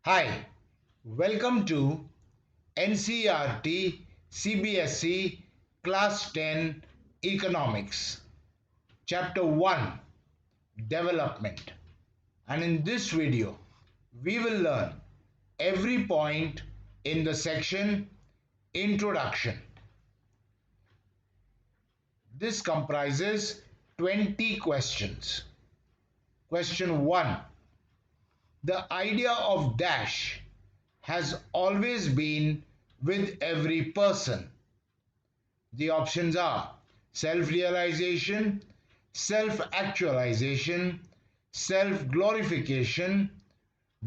Hi, welcome to NCERT CBSE Class 10 Economics, Chapter 1 Development. And in this video, we will learn every point in the section Introduction. This comprises 20 questions. Question 1. The idea of dash has always been with every person. The options are self realization, self actualization, self glorification,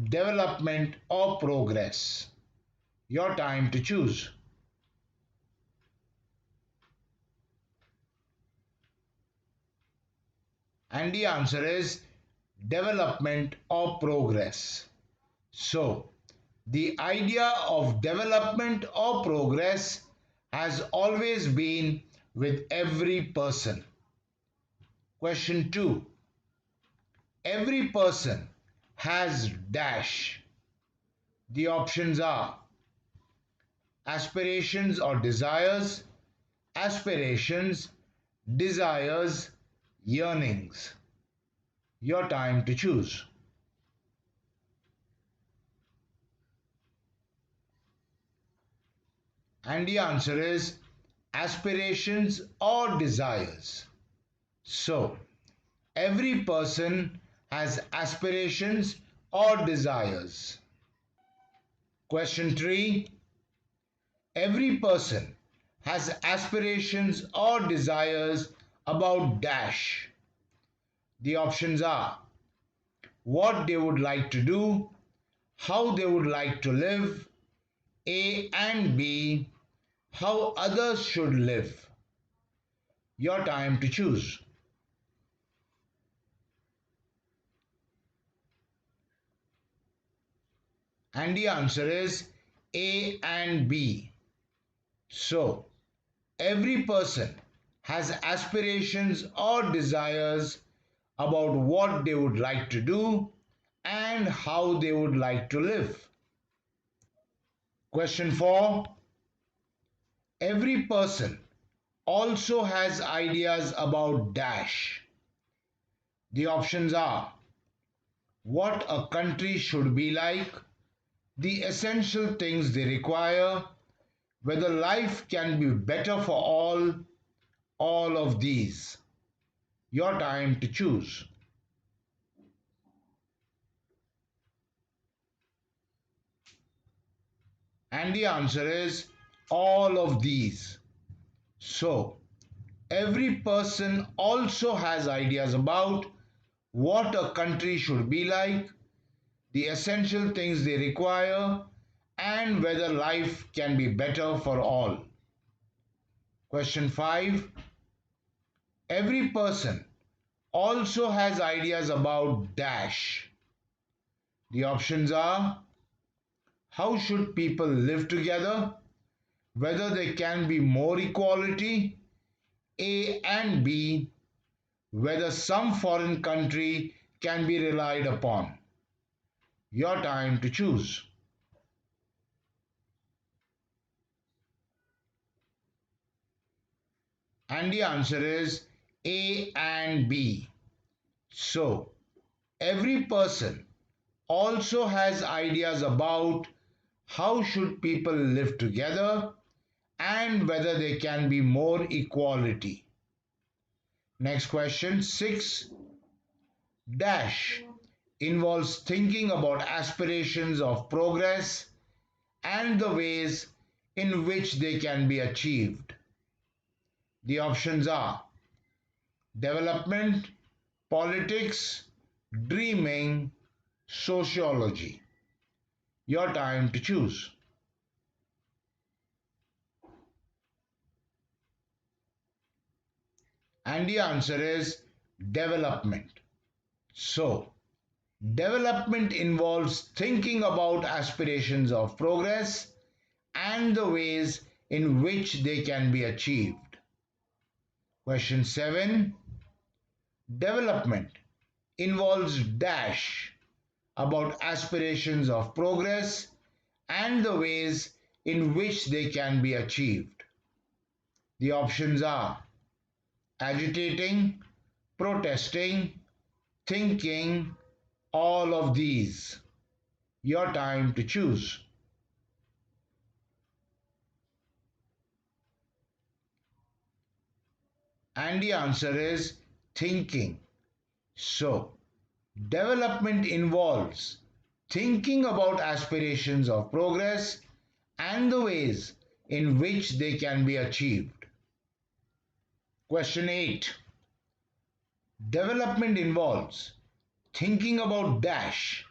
development, or progress. Your time to choose. And the answer is development or progress. So, the idea of development or progress has always been with every person. Question 2. Every person has dash. The options are aspirations or desires, aspirations, desires, yearnings. Your time to choose. And the answer is aspirations or desires. So, every person has aspirations or desires. Question 3. Every person has aspirations or desires about dash. The options are what they would like to do, how they would like to live, A and B, how others should live. Your time to choose. And the answer is A and B. So, every person has aspirations or desires about what they would like to do and how they would like to live. Question 4. Every person also has ideas about dash. The options are what a country should be like, the essential things they require, whether life can be better for all of these. Your time to choose. And the answer is all of these. So, every person also has ideas about what a country should be like, the essential things they require, and whether life can be better for all. Question 5. Every person also has ideas about dash. The options are how should people live together, whether there can be more equality, A and B, whether some foreign country can be relied upon. Your time to choose. And the answer is A and B. So, every person also has ideas about how should people live together and whether there can be more equality. Next question 6 dash involves thinking about aspirations of progress and the ways in which they can be achieved. The options are development, politics, dreaming, sociology. Your time to choose. And the answer is development. So, development involves thinking about aspirations of progress and the ways in which they can be achieved. Question 7. Development involves dash about aspirations of progress and the ways in which they can be achieved. The options are agitating, protesting, thinking, all of these. Your time to choose. And the answer is thinking. So, development involves thinking about aspirations of progress and the ways in which they can be achieved. Question 8. Development involves thinking about dash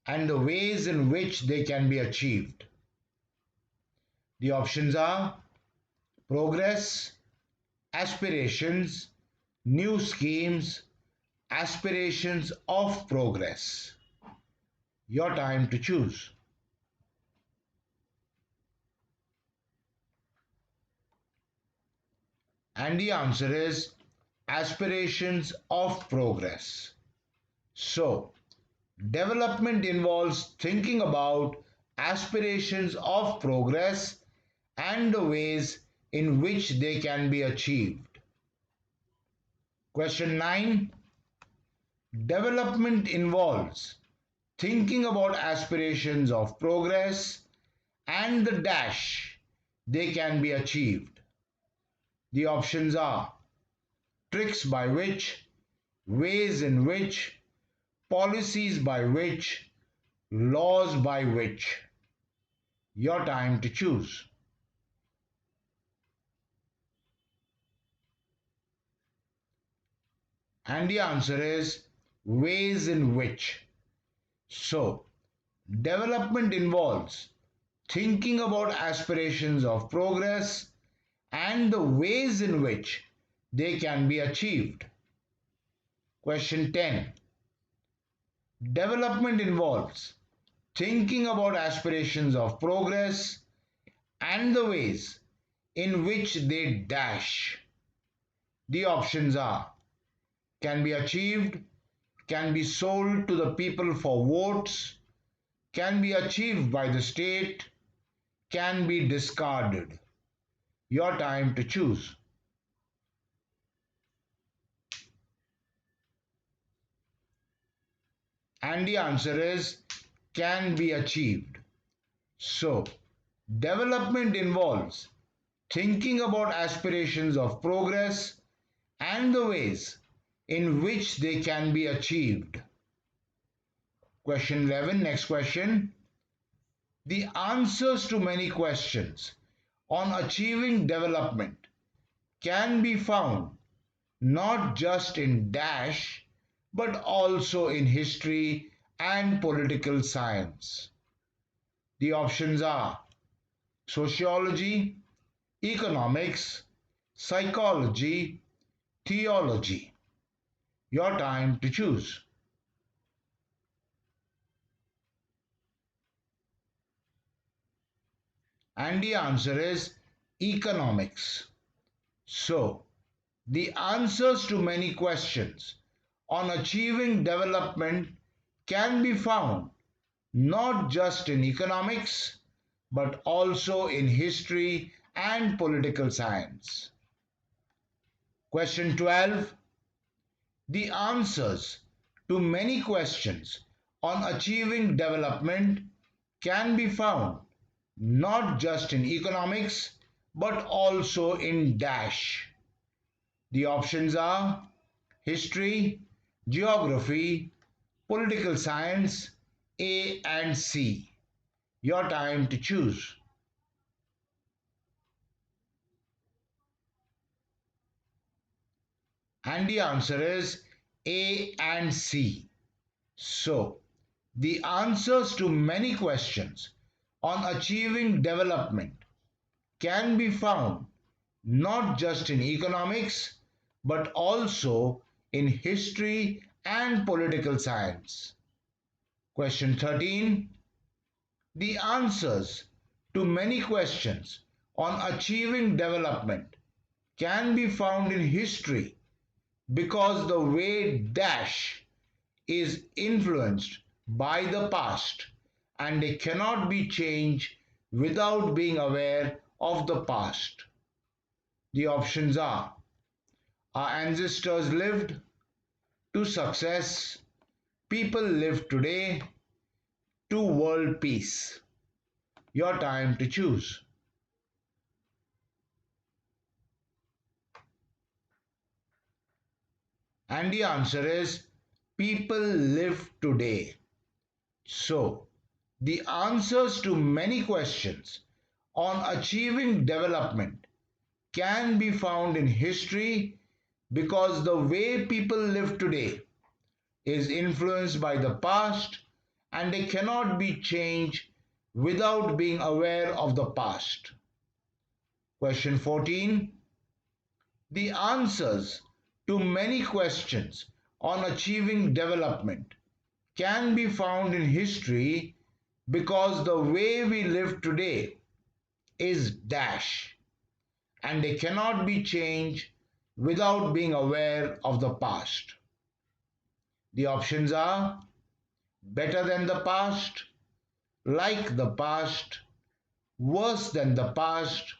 and the ways in which they can be achieved. The options are progress, aspirations, new schemes, aspirations of progress. Your time to choose. And the answer is aspirations of progress. So, development involves thinking about aspirations of progress and the ways in which they can be achieved. Question 9. Development involves thinking about aspirations of progress and the dash they can be achieved. The options are tricks by which, ways in which, policies by which, laws by which. Your time to choose. And the answer is ways in which. So, development involves thinking about aspirations of progress and the ways in which they can be achieved. Question 10. Development involves thinking about aspirations of progress and the ways in which they dash. The options are can be achieved, can be sold to the people for votes, can be achieved by the state, can be discarded. Your time to choose. And the answer is can be achieved. So, development involves thinking about aspirations of progress and the ways in which they can be achieved. Question 11, next question. The answers to many questions on achieving development can be found not just in dash but also in history and political science. The options are sociology, economics, psychology, theology. Your time to choose. And the answer is economics. So, the answers to many questions on achieving development can be found not just in economics but also in history and political science. Question 12. The answers to many questions on achieving development can be found not just in economics but also in dash. The options are history, geography, political science, A and C. Your time to choose. And the answer is A and C. So, the answers to many questions on achieving development can be found not just in economics but also in history and political science. Question 13. The answers to many questions on achieving development can be found in history because the way dash is influenced by the past and they cannot be changed without being aware of the past. The options are: our ancestors lived, to success, people live today, to world peace. Your time to choose. And the answer is people live today. So, the answers to many questions on achieving development can be found in history because the way people live today is influenced by the past and they cannot be changed without being aware of the past. Question 14. The answers to many questions on achieving development can be found in history because the way we live today is dash and they cannot be changed without being aware of the past. The options are better than the past, like the past, worse than the past,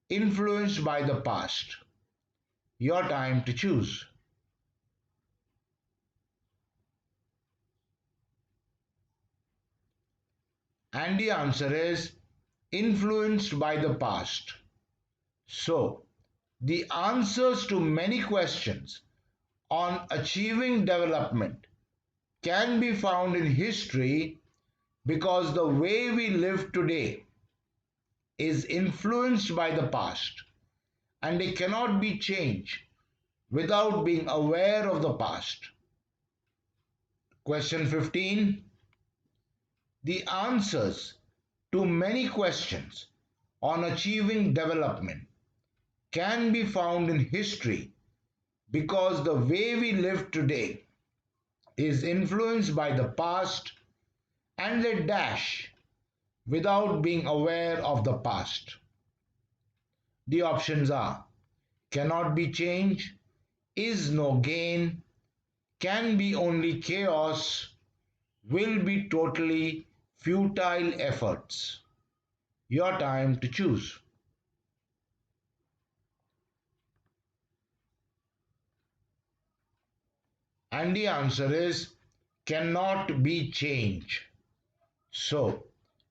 influenced by the past. Your time to choose. And the answer is influenced by the past. So, the answers to many questions on achieving development can be found in history because the way we live today is influenced by the past and it cannot be changed without being aware of the past. Question 15. The answers to many questions on achieving development can be found in history because the way we live today is influenced by the past and they dash without being aware of the past. The options are cannot be changed, is no gain, can be only chaos, will be totally futile efforts. Your time to choose. And the answer is cannot be changed. So,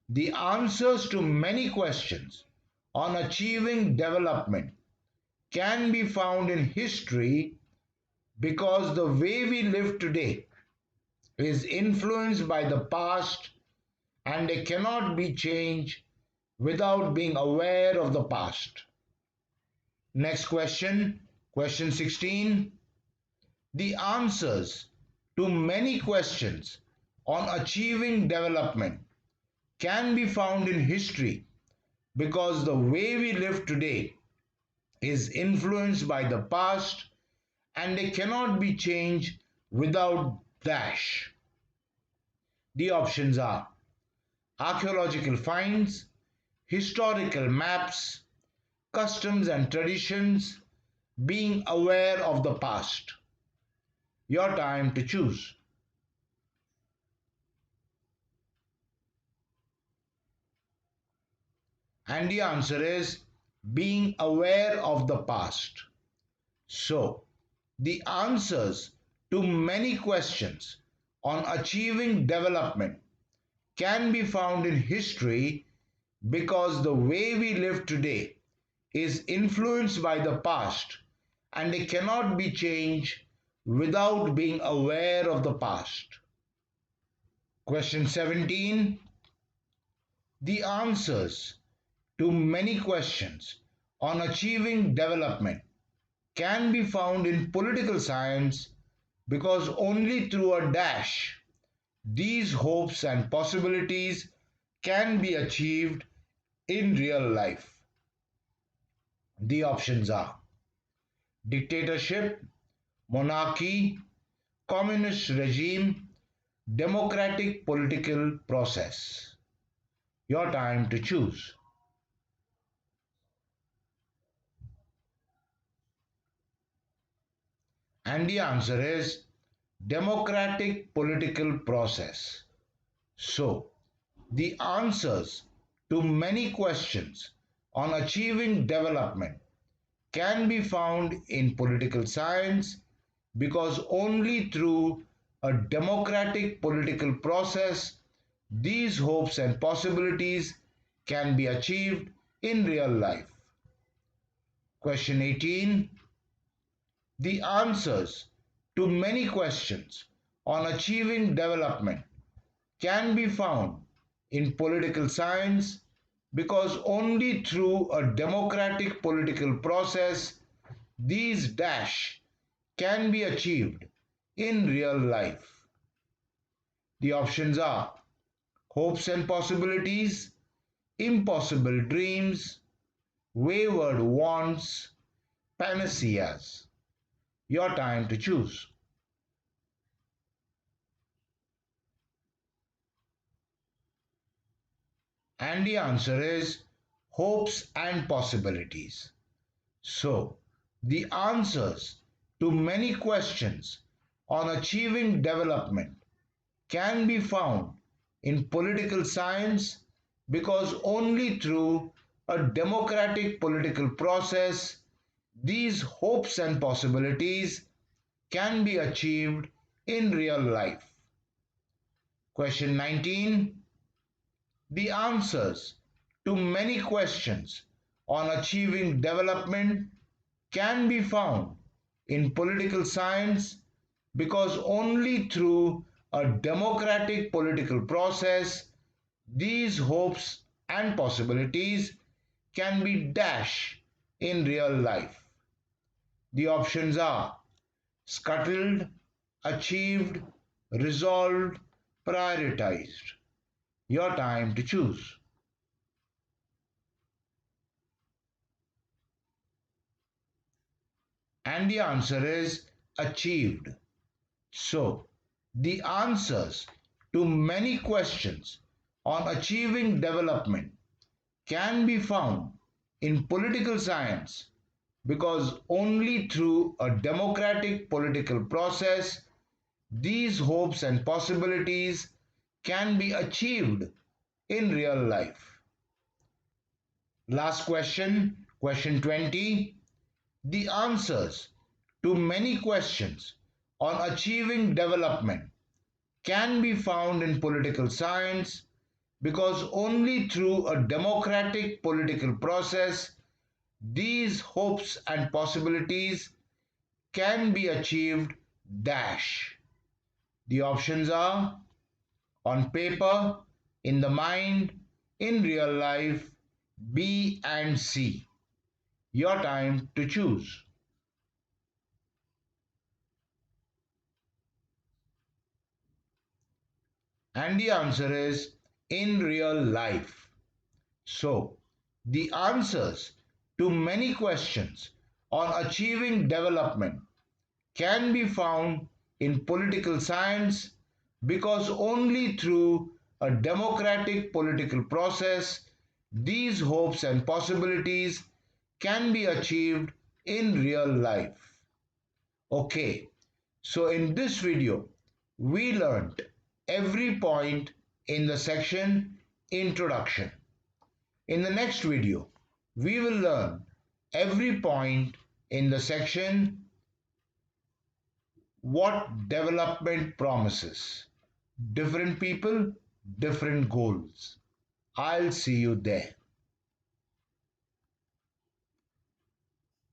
the answers to many questions on achieving development can be found in history because the way we live today is influenced by the past and it cannot be changed without being aware of the past. Next question, question 16. The answers to many questions on achieving development can be found in history because the way we live today is influenced by the past and they cannot be changed without dash. The options are archaeological finds, historical maps, customs and traditions, being aware of the past. Your time to choose. And the answer is being aware of the past. So, the answers to many questions on achieving development can be found in history because the way we live today is influenced by the past and it cannot be changed without being aware of the past. Question 17. The answers to many questions on achieving development can be found in political science because only through a dash these hopes and possibilities can be achieved in real life. The options are dictatorship, monarchy, communist regime, democratic political process. Your time to choose. And the answer is democratic political process. So, the answers to many questions on achieving development can be found in political science because only through a democratic political process these hopes and possibilities can be achieved in real life. Question 18. The answers to many questions on achieving development can be found in political science because only through a democratic political process these dash can be achieved in real life. The options are hopes and possibilities, impossible dreams, wayward wants, panaceas. Your time to choose. And the answer is hopes and possibilities. So, the answers to many questions on achieving development can be found in political science because only through a democratic political process these hopes and possibilities can be achieved in real life. Question 19. The answers to many questions on achieving development can be found in political science because only through a democratic political process these hopes and possibilities can be dashed in real life. The options are scuttled, achieved, resolved, prioritized. Your time to choose. And the answer is achieved. So, the answers to many questions on achieving development can be found in political science because only through a democratic political process these hopes and possibilities can be achieved in real life. Last question, question 20. The answers to many questions on achieving development can be found in political science because only through a democratic political process these hopes and possibilities can be achieved dash. The options are on paper, in the mind, in real life, B and C. Your time to choose. And the answer is in real life. So, the answers to many questions on achieving development can be found in political science because only through a democratic political process these hopes and possibilities can be achieved in real life. Okay, so in this video we learnt every point in the section Introduction. In the next video we will learn every point in the section What Development Promises. Different people, different goals. I'll see you there.